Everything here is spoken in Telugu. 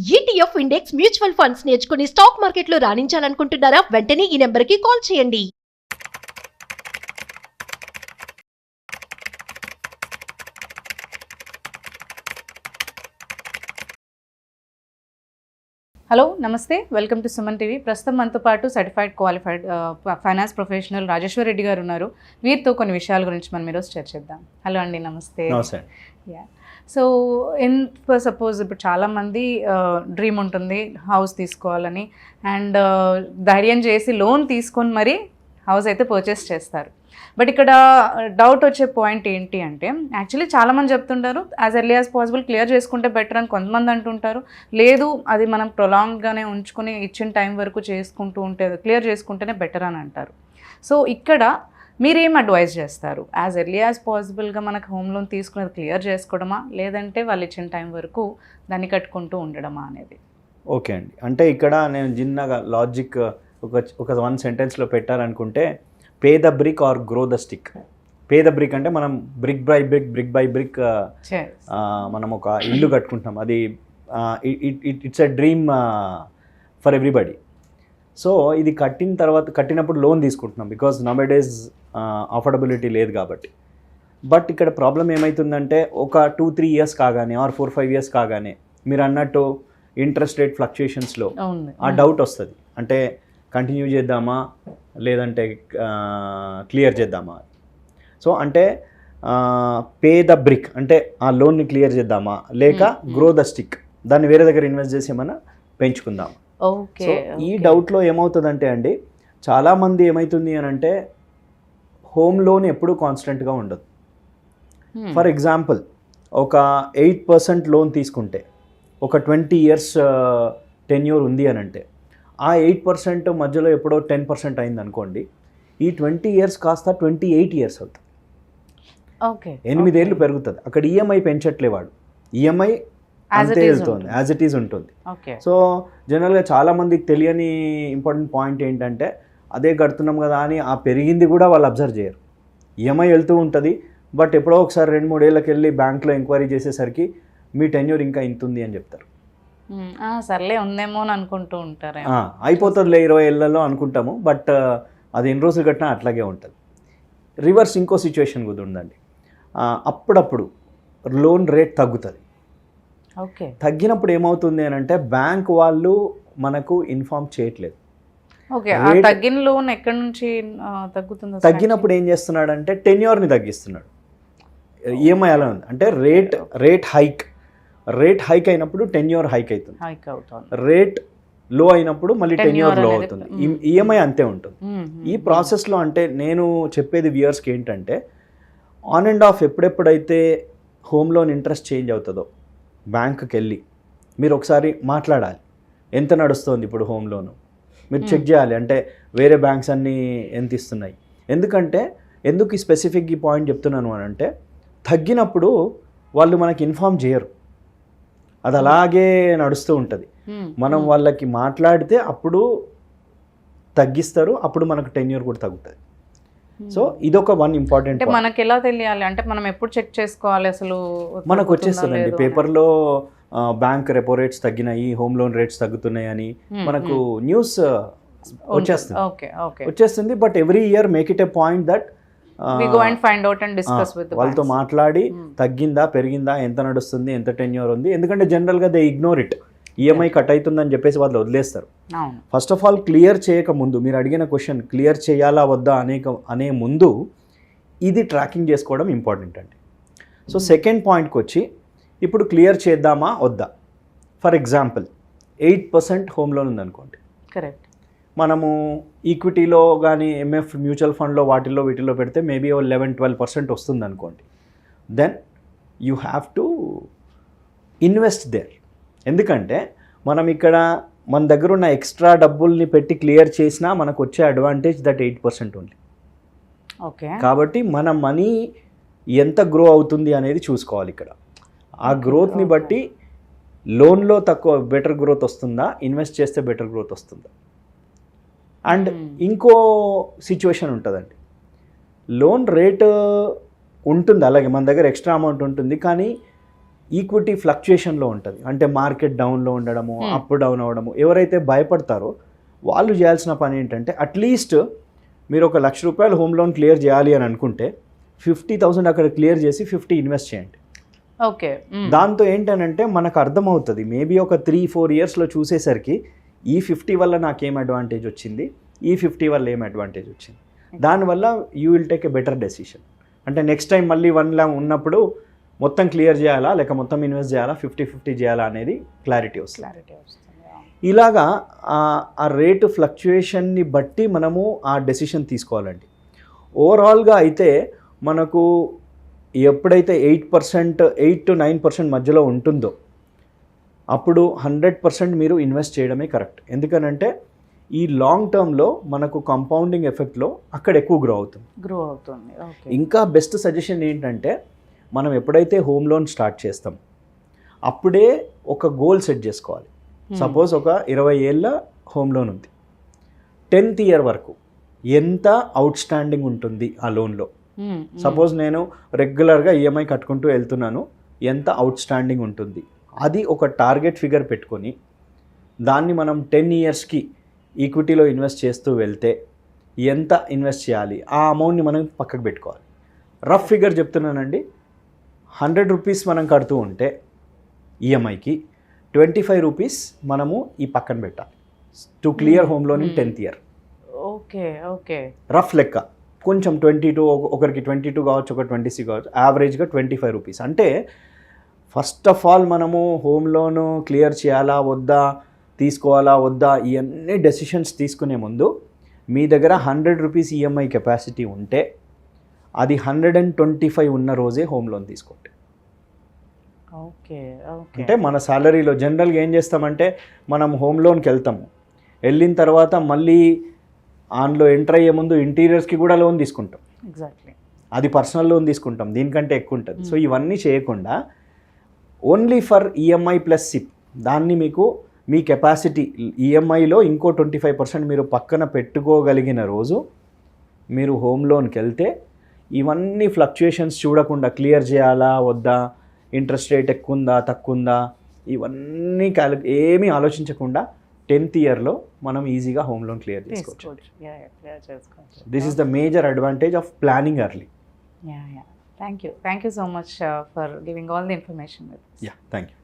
ETF ఇండెక్స్ మ్యూచువల్ ఫండ్స్ నేర్చుకుని స్టాక్ మార్కెట్లో రాణించాలనుకుంటున్నారా? వెంటనే ఈ నెంబర్కి కాల్ చేయండి. హలో నమస్తే, వెల్కమ్ టు సుమన్ టీవీ. ప్రస్తుతం మనతో పాటు certified qualified finance professional Rajeshwar Reddy గారు ఉన్నారు. వీరితో కొన్ని విషయాల గురించి మనం ఈరోజు చర్చిద్దాం. హలో అండి, నమస్తే. యా, సో సపోజ్ ఇప్పుడు చాలామంది డ్రీమ్ ఉంటుంది హౌస్ తీసుకోవాలని, అండ్ ధైర్యం చేసి లోన్ తీసుకొని మరి హౌస్ అయితే పర్చేస్ చేస్తారు. బట్ ఇక్కడ డౌట్ వచ్చే పాయింట్ ఏంటి అంటే, యాక్చువల్లీ చాలామంది చెప్తుంటారు as early as possible clear చేసుకుంటే బెటర్ అని కొంతమంది అంటుంటారు. లేదు, అది మనం ప్రొలాంగ్గానే ఉంచుకొని ఇచ్చిన టైం వరకు చేసుకుంటూ ఉంటే క్లియర్ చేసుకుంటేనే బెటర్ అని అంటారు. సో ఇక్కడ మీరేం అడ్వైజ్ చేస్తారు? యాజ్ ఎర్లీ యాజ్ పాసిబుల్గా మనకు హోమ్ లోన్ తీసుకునేది క్లియర్ చేసుకోవడమా, లేదంటే వాళ్ళు ఇచ్చిన టైం వరకు దాన్ని కట్టుకుంటూ ఉండడమా అనేది? ఓకే అండి, అంటే ఇక్కడ నేను చిన్నగా లాజిక్ ఒక వన్ సెంటెన్స్లో పెట్టాలనుకుంటే, pay the brick or grow the stick. Pay the brick అంటే మనం బ్రిక్ బై బ్రిక్ మనం ఒక ఇల్లు కట్టుకుంటాం. అది it's a dream for everybody. So ఇది కట్టినప్పుడు లోన్ తీసుకుంటున్నాం, బికాజ్ నౌడేస్ అఫోర్డబిలిటీ లేదు కాబట్టి. బట్ ఇక్కడ ప్రాబ్లం ఏమవుతుందంటే, ఒక 2-3 ఇయర్స్ కాగానే ఆర్ 4-5 ఇయర్స్ కాగానే మీరు అన్నట్టు ఇంట్రెస్ట్ రేట్ ఫ్లక్చుయేషన్స్లో ఆ డౌట్ వస్తుంది. అంటే కంటిన్యూ చేద్దామా లేదంటే క్లియర్ చేద్దామా. సో అంటే పే ద బ్రిక్ అంటే ఆ లోన్ని క్లియర్ చేద్దామా, లేక గ్రో ద స్టిక్ దాన్ని వేరే దగ్గర ఇన్వెస్ట్ చేసి ఏమన్నా పెంచుకుందామా. సో ఈ డౌట్లో ఏమవుతుందంటే అండి, చాలామంది ఏమవుతుంది అని అంటే, హోమ్ లోన్ ఎప్పుడూ కాన్స్టెంట్గా ఉండదు. ఫర్ ఎగ్జాంపుల్, ఒక 8% లోన్ తీసుకుంటే ఒక 20 ఇయర్స్ టెన్యూర్ ఉంది అని అంటే, ఆ 8% మధ్యలో ఎప్పుడో 10% అయింది అనుకోండి, ఈ 20 ఇయర్స్ కాస్త 28 ఇయర్స్ అవుతుంది. ఓకే, 8 ఏళ్ళు పెరుగుతుంది. అక్కడ ఈఎంఐ పెంచట్లేవాడు, ఈఎంఐ అంతే వెళ్తుంది, యాజ్ ఇట్ ఈజ్ ఉంటుంది. సో జనరల్గా చాలామందికి తెలియని ఇంపార్టెంట్ పాయింట్ ఏంటంటే, అదే కడుతున్నాం కదా అని ఆ పెరిగింది కూడా వాళ్ళు అబ్జర్వ్ చేయరు. ఈఎంఐ వెళ్తూ ఉంటుంది, బట్ ఎప్పుడో ఒకసారి 2-3 ఏళ్ళకి వెళ్ళి బ్యాంక్లో ఎంక్వైరీ చేసేసరికి మీ టెన్యూర్ ఇంకా ఇంత ఉంది అని చెప్తారు. సర్లే ఉందేమో అని అనుకుంటూ ఉంటారు. అయిపోతుందిలే 20 ఏళ్లలో అనుకుంటాము, బట్ అది ఎన్ని రోజులు కట్టినా అట్లాగే ఉంటుంది. రివర్స్ ఇంకో సిచ్యువేషన్ కూడా ఉందండి. అప్పుడప్పుడు లోన్ రేట్ తగ్గుతుంది. ఓకే, తగ్గినప్పుడు ఏమవుతుంది అని అంటే, బ్యాంక్ వాళ్ళు మనకు ఇన్ఫార్మ్ చేయట్లేదు. ఓకే, తగ్గిన లోన్ ఎక్కడి నుంచి తగ్గుతుంది? తగ్గినప్పుడు ఏం చేస్తున్నాడంటే టెన్యూర్ని తగ్గిస్తున్నాడు. ఈఎంఐ అలా ఉంది అంటే రేట్ హైక్ అయినప్పుడు టెన్యూర్ హైక్ అవుతుంది, రేట్ లో అయినప్పుడు మళ్ళీ టెన్యూర్ లో అవుతుంది. ఈఎంఐ అంతే ఉంటుంది. ఈ ప్రాసెస్లో అంటే నేను చెప్పేది వ్యూయర్స్కి ఏంటంటే, ఆన్ అండ్ ఆఫ్ ఎప్పుడెప్పుడైతే హోమ్ లోన్ ఇంట్రెస్ట్ చేంజ్ అవుతుందో బ్యాంకుకి వెళ్ళి మీరు ఒకసారి మాట్లాడాలి. ఎంత నడుస్తుంది ఇప్పుడు హోమ్ లోను మీరు చెక్ చేయాలి. అంటే వేరే బ్యాంక్స్ అన్నీ ఎంత ఇస్తున్నాయి. ఎందుకు ఈ స్పెసిఫిక్ ఈ పాయింట్ చెప్తున్నాను అని అంటే, తగ్గినప్పుడు వాళ్ళు మనకి ఇన్ఫార్మ్ చేయరు, అది అలాగే నడుస్తూ ఉంటుంది. మనం వాళ్ళకి మాట్లాడితే అప్పుడు తగ్గిస్తారు, అప్పుడు మనకు టెన్యూర్ కూడా తగ్గుతుంది. సో ఇదొక వన్ ఇంపార్టెంట్. మనకి ఎలా తెలియాలి అంటే, మనం ఎప్పుడు చెక్ చేసుకోవాలి? అసలు మనకు వచ్చేస్తుందండి పేపర్లో, బ్యాంక్ రెపో రేట్స్ తగ్గినాయి, హోమ్ లోన్ రేట్స్ తగ్గుతున్నాయి అని మనకు న్యూస్ వచ్చేస్తుంది. But every year make it a point that వాళ్ళతో మాట్లాడి తగ్గిందా పెరిగిందా, ఎంత నడుస్తుంది, ఎంత టెన్యూర్ ఉంది. ఎందుకంటే జనరల్గా they ignore it. EMI cut అవుతుందని చెప్పేసి వాళ్ళు వదిలేస్తారు. ఫస్ట్ ఆఫ్ ఆల్ క్లియర్ చేయక ముందు, మీరు అడిగిన క్వశ్చన్ క్లియర్ చేయాలా వద్దా అనే ముందు ఇది ట్రాకింగ్ చేసుకోవడం ఇంపార్టెంట్ అండి. సో సెకండ్ పాయింట్కి వచ్చి, ఇప్పుడు క్లియర్ చేద్దామా వద్దా. ఫర్ ఎగ్జాంపుల్ 8% హోమ్ లోన్ ఉందనుకోండి, కరెక్ట్, మనము ఈక్విటీలో కానీ ఎంఎఫ్ మ్యూచువల్ ఫండ్లో వీటిల్లో పెడితే మేబీ 11-12% వస్తుంది అనుకోండి. Then you have to invest there. ఎందుకంటే మనం ఇక్కడ మన దగ్గర ఉన్న ఎక్స్ట్రా డబ్బుల్ని పెట్టి క్లియర్ చేసినా మనకు వచ్చే అడ్వాంటేజ్ దట్ 8% ఉంది. ఓకే, కాబట్టి మన మనీ ఎంత గ్రో అవుతుంది అనేది చూసుకోవాలి. ఇక్కడ ఆ గ్రోత్ని బట్టి లోన్లో బెటర్ గ్రోత్ వస్తుందా, ఇన్వెస్ట్ చేస్తే బెటర్ గ్రోత్ వస్తుందా. అండ్ ఇంకో సిచ్యువేషన్ ఉంటుందండి, లోన్ రేట్ ఉంటుంది అలాగే మన దగ్గర ఎక్స్ట్రా అమౌంట్ ఉంటుంది, కానీ ఈక్విటీ ఫ్లక్చుయేషన్లో ఉంటుంది. అంటే మార్కెట్ డౌన్లో ఉండడము, అప్ డౌన్ అవ్వడము. ఎవరైతే భయపడతారో వాళ్ళు చేయాల్సిన పని ఏంటంటే, అట్లీస్ట్ మీరు ఒక ₹1,00,000 హోమ్ లోన్ క్లియర్ చేయాలి అని అనుకుంటే 50,000 అక్కడ క్లియర్ చేసి 50 ఇన్వెస్ట్ చేయండి. ఓకే. దాంతో ఏంటనంటే మనకు అర్థమవుతుంది, మేబీ ఒక 3-4 ఇయర్స్లో చూసేసరికి ఈ 50 వల్ల నాకేం అడ్వాంటేజ్ వచ్చింది, ఈ 50 వల్ల ఏం అడ్వాంటేజ్ వచ్చింది. దానివల్ల you will take a better decision. అంటే నెక్స్ట్ టైం మళ్ళీ 1 lakh ఉన్నప్పుడు మొత్తం క్లియర్ చేయాలా లేక మొత్తం ఇన్వెస్ట్ చేయాలా, 50-50 చేయాలా అనేది క్లారిటీ వస్తుంది. ఇలాగా ఆ రేటు ఫ్లక్చుయేషన్ని బట్టి మనము ఆ డెసిషన్ తీసుకోవాలండి. ఓవరాల్గా అయితే మనకు ఎప్పుడైతే 8% to 9% మధ్యలో ఉంటుందో అప్పుడు 100% మీరు ఇన్వెస్ట్ చేయడమే కరెక్ట్. ఎందుకనంటే ఈ లాంగ్ టర్మ్లో మనకు కాంపౌండింగ్ ఎఫెక్ట్లో అక్కడ ఎక్కువ గ్రో అవుతుంది. ఇంకా బెస్ట్ సజెషన్ ఏంటంటే, మనం ఎప్పుడైతే హోమ్ లోన్ స్టార్ట్ చేస్తాం అప్పుడే ఒక గోల్ సెట్ చేసుకోవాలి. సపోజ్ ఒక 20 ఏళ్ళ హోమ్ లోన్ ఉంది, 10th ఇయర్ వరకు ఎంత అవుట్ స్టాండింగ్ ఉంటుంది ఆ లోన్లో. సపోజ్ నేను రెగ్యులర్గా ఈఎంఐ కట్టుకుంటూ వెళ్తున్నాను, ఎంత అవుట్ స్టాండింగ్ ఉంటుంది అది ఒక టార్గెట్ ఫిగర్ పెట్టుకొని దాన్ని మనం 10 ఇయర్స్కి ఈక్విటీలో ఇన్వెస్ట్ చేస్తూ వెళ్తే ఎంత ఇన్వెస్ట్ చేయాలి ఆ అమౌంట్ని మనం పక్కకు పెట్టుకోవాలి. రఫ్ ఫిగర్ చెప్తున్నానండి, ₹100 మనం కడుతూ ఉంటే ఈఎంఐకి ₹25 మనము ఈ పక్కన పెట్టాలి to clear home loan in 10th year. Okay. Rough లెక్క కొంచెం 22, ఒకరికి 22 కావచ్చు, ఒక 26 కావచ్చు, యావరేజ్గా ₹25. అంటే ఫస్ట్ ఆఫ్ ఆల్ మనము హోమ్ లోను క్లియర్ చేయాలా వద్దా, తీసుకోవాలా వద్దా, ఇవన్నీ డెసిషన్స్ తీసుకునే ముందు మీ దగ్గర ₹100 ఈఎంఐ కెపాసిటీ ఉంటే అది 125 ఉన్న రోజే హోమ్ లోన్ తీసుకోండి. అంటే మన శాలరీలో జనరల్గా ఏం చేస్తామంటే, మనం హోమ్ లోన్కి వెళ్తాము, వెళ్ళిన తర్వాత మళ్ళీ ఆన్లో ఎంటర్ అయ్యే ముందు ఇంటీరియర్స్కి కూడా లోన్ తీసుకుంటాం. ఎగ్జాక్ట్లీ, అది పర్సనల్ లోన్ తీసుకుంటాం, దీనికంటే ఎక్కువ ఉంటుంది. సో ఇవన్నీ చేయకుండా only for EMI plus SIP, దాన్ని మీకు మీ కెపాసిటీ ఈఎంఐలో ఇంకో 25% మీరు పక్కన పెట్టుకోగలిగిన రోజు మీరు హోమ్ లోన్కి వెళ్తే ఇవన్నీ ఫ్లక్చుయేషన్స్ చూడకుండా క్లియర్ చేయాలా వద్దా, ఇంట్రెస్ట్ రేట్ ఎక్కువ ఉందా తక్కువ ఉందా, ఇవన్నీ ఏమీ ఆలోచించకుండా 10th ఇయర్లో మనం ఈజీగా హోమ్ లోన్ క్లియర్ చేసుకోవచ్చు. This is the major advantage of planning early. Thank you so much for giving all the information. Yeah, thank you.